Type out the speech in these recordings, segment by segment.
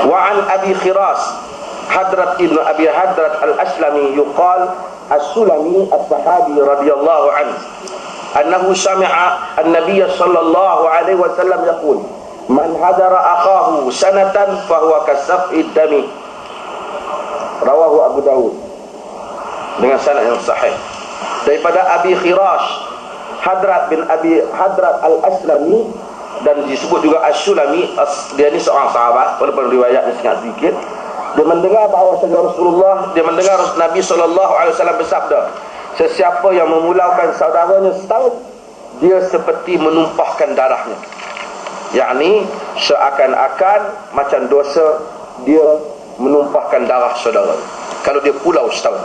Wa an Abi Khiras Hadrat ibn Abi Hadrat al-Aslami yuqal as-Sulami as-sahabi radhiyallahu anhu annahu sami'a an-nabiy sallallahu alaihi wasallam yaqul man hadara akahu sanatan fahuwa kasaf'id dami. Rawahu Abu Dawud dengan sanad yang sahih daripada Abi Khirash Hadrat bin Abi Hadrat al-Aslami, dan disebut juga as-Sulami. Dia ni seorang sahabat, walaupun riwayatnya sangat sedikit. Dia mendengar bahawa Rasulullah, dia mendengar Nabi SAW bersabda, sesiapa yang memulaukan saudaranya setahun, dia seperti menumpahkan darahnya. Yakni seakan-akan macam dosa dia menumpahkan darah saudara kalau dia pulau setahun.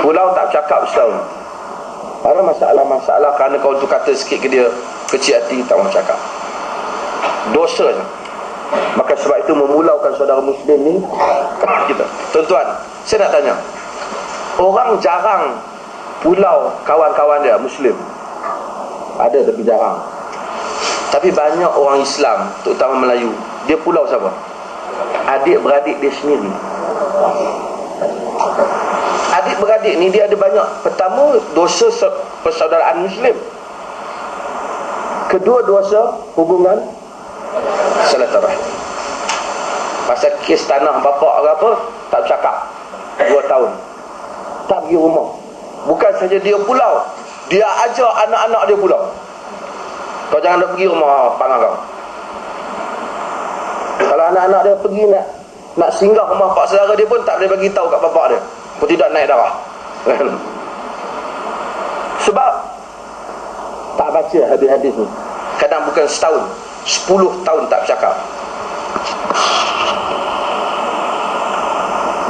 Pulau tak cakap setahun. Ada masalah-masalah kerana kau tu kata sikit ke dia, kecil hati, tak mahu cakap. Dosanya. Maka sebab itu memulaukan saudara Muslim ni kita. Tuan-tuan, saya nak tanya, orang jarang pulau kawan-kawan dia Muslim. Ada tapi jarang. Tapi banyak orang Islam, terutama Melayu, dia pulau siapa? Adik-beradik dia sendiri. Adik-beradik ni dia ada banyak. Pertama, dosa persaudaraan Muslim. Kedua, dosa hubungan silaturahim. Pasal kes tanah bapak ke apa, tak cakap 2 tahun, tak pergi rumah. Bukan saja dia pulau, dia ajak anak-anak dia pulau. Kau jangan nak pergi rumah panggil kau. Kalau anak-anak dia pergi nak singgah rumah pak saudara dia pun tak boleh bagi tahu kat bapak dia, pun tidak naik darah. Sebab tak baca hadis-hadis ni. Kadang bukan setahun, 10 tahun tak bercakap.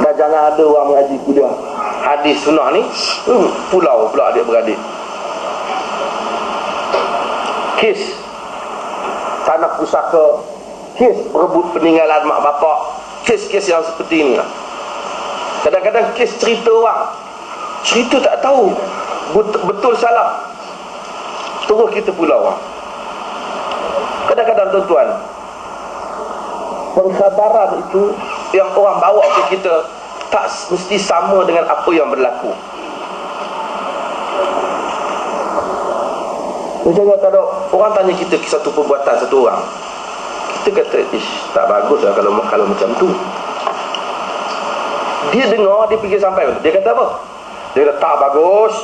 Dan jangan ada orang mengaji kuliah hadis sunnah ni, pulau pula adik-beradik. Kes tanah pusaka, kes berebut peninggalan mak bapak, kes-kes yang seperti ini lah. Kadang-kadang kes cerita orang, cerita tak tahu betul salah, terus kita pulau orang. Kadang-kadang tuan-tuan, pengkhabaran itu yang orang bawa ke kita tak mesti sama dengan apa yang berlaku. Misalnya kalau orang tanya kita satu perbuatan satu orang, kita kata, tak bagus lah kalau macam tu. Dia dengar, dia fikir sampai, dia kata apa? Dia kata tak bagus.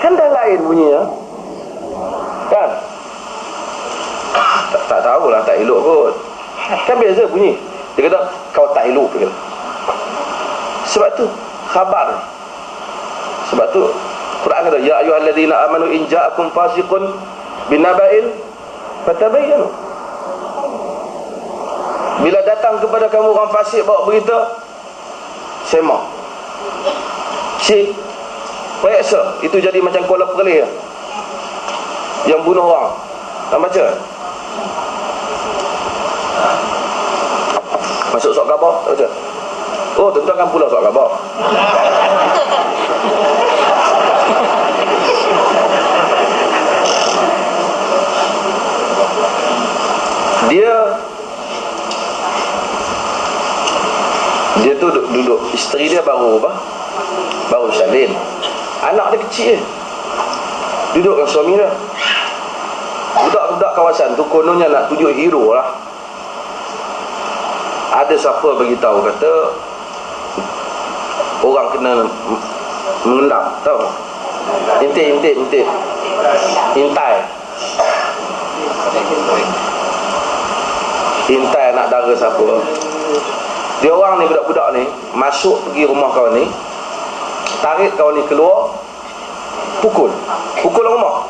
Kan dah lain bunyinya, kan? Tak tahulah, tak elok kot. Kan beza bunyi. Dia kata kau tak elok, dia kata. Sebab tu khabar. Sebab tu Quran kata ya ayyuhallazina amanu in ja'akum fasiqun binaba'in fatabayyanu. Bila datang kepada kamu orang fasik bawa berita, semak, cik, periksa. Itu jadi macam kola perlih yang bunuh orang. Tak baca? Masuk surat khabar, tak baca? Oh, tuan-tuan kan pulau surat khabar. Dia tu duduk, isteri dia baru salin, anak dia kecil je, duduk dengan suami dia. Budak-budak kawasan tu kononnya nak tunjuk hero lah. Ada siapa bagi tahu kata orang kena mengendap, tahu? Intai anak dara siapa. Dia orang ni, budak-budak ni masuk pergi rumah kau ni, tarik kau ni keluar, pukul rumah.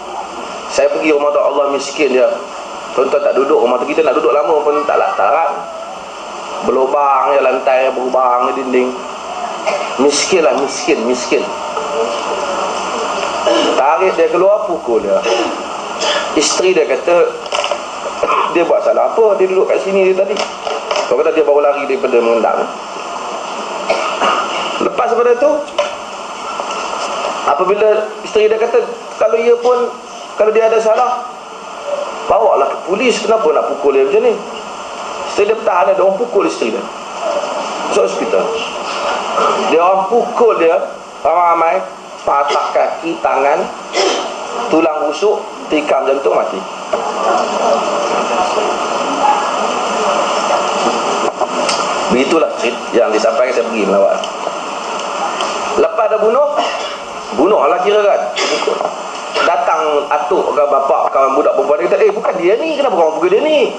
Saya pergi rumah tu, Allah miskin dia. Tuan-tuan tak duduk rumah tu, kita nak duduk lama pun tak larat. Berlubang je lantai, berlubang je dinding. Miskin lah, miskin. Tarik dia keluar, pukul dia. Isteri dia kata dia buat salah apa, dia duduk kat sini dia tadi. Kau kata dia baru lari daripada mengendam. Lepas daripada tu, apabila isteri dia kata kalau dia ada salah, bawalah ke polis, kenapa nak pukul dia macam ni? Isteri dia bertahan, dia orang pukul isteri dia masuk hospital. Dia orang pukul dia ramai-ramai, patah kaki, tangan, tulang rusuk, tikam jantung, mati. Begitulah yang disampaikan. Saya pergi melawat. Lepas dah bunuh lah kira kan. Datang atuk ke bapak kawan budak perempuan, dia kata, bukan dia ni, kenapa kau pukul dia ni?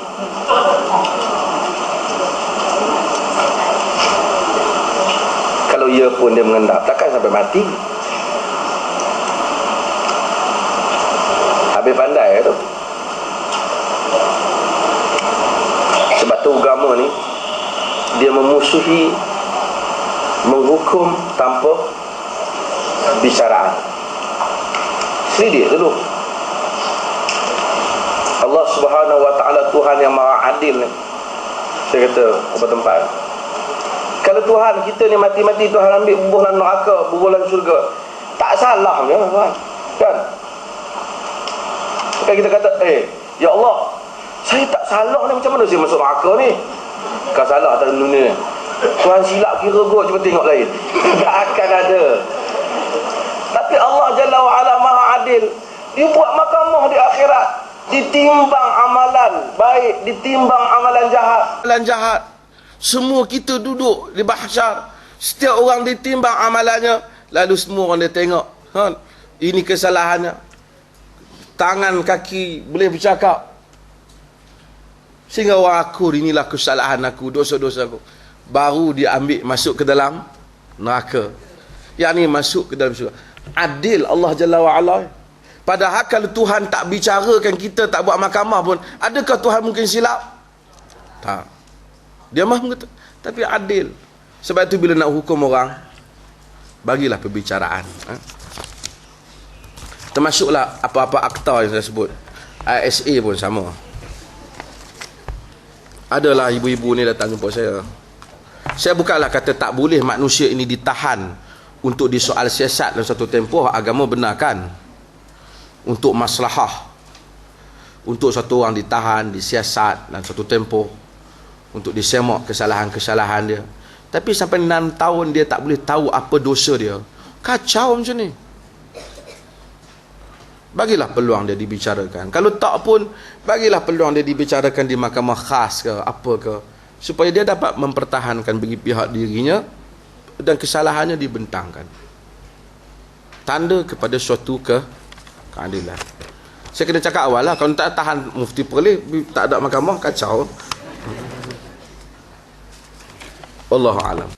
Kalau ia pun dia mengendap, takkan sampai mati. Habis pandai tu. Sebab tu agama ni dia memusuhi, menghukum tanpa bicaraan. Selidik dulu. Allah Subhanahu wa ta'ala Tuhan yang maha adil ni. Saya kata apa tempat, kalau Tuhan kita ni mati-mati Tuhan ambil bubulan neraka, bubulan syurga, tak salah ni Tuhan, kan? Kan kita kata, ya Allah, saya tak salah ni, macam mana saya masuk neraka ni? Kau salah atas dunia ni. Tuhan silap kira gua, cuba tengok lain. Tak akan ada. Tapi Allah Jalla wa'ala maha adil. Dia buat mahkamah di akhirat, ditimbang amalan baik, ditimbang amalan jahat. Amalan jahat, semua kita duduk di mahsyar, setiap orang ditimbang amalannya, lalu semua orang dia tengok, ini kesalahannya, tangan kaki boleh bercakap, sehingga orang akur, inilah kesalahan aku, dosa-dosa aku, baru dia ambil masuk ke dalam neraka, yakni masuk ke dalam syurga. Adil Allah Jalla wa'ala. Padahal kalau Tuhan tak bicarakan, kita tak buat mahkamah pun, adakah Tuhan mungkin silap? Tak. Dia maha mengetahui, tapi adil. Sebab itu bila nak hukum orang, bagilah perbicaraan. Termasuklah apa-apa akta yang saya sebut, ISA pun sama. Adalah ibu-ibu ni datang jumpa saya. Saya bukanlah kata tak boleh manusia ini ditahan untuk disoal siasat dalam satu tempoh. Agama benarkan untuk maslahah, untuk satu orang ditahan, disiasat dalam satu tempoh, untuk disemak kesalahan-kesalahan dia. Tapi sampai 6 tahun dia tak boleh tahu apa dosa dia. Kacau macam ni. Bagilah peluang dia dibicarakan. Kalau tak pun, bagilah peluang dia dibicarakan di mahkamah khas ke apa ke, supaya dia dapat mempertahankan bagi pihak dirinya dan kesalahannya dibentangkan. Tanda kepada suatu keadilan. Saya kena cakap awal lah, kalau tak tahan Mufti Perlis, tak ada mahkamah, kacau. Wallahu a'lam.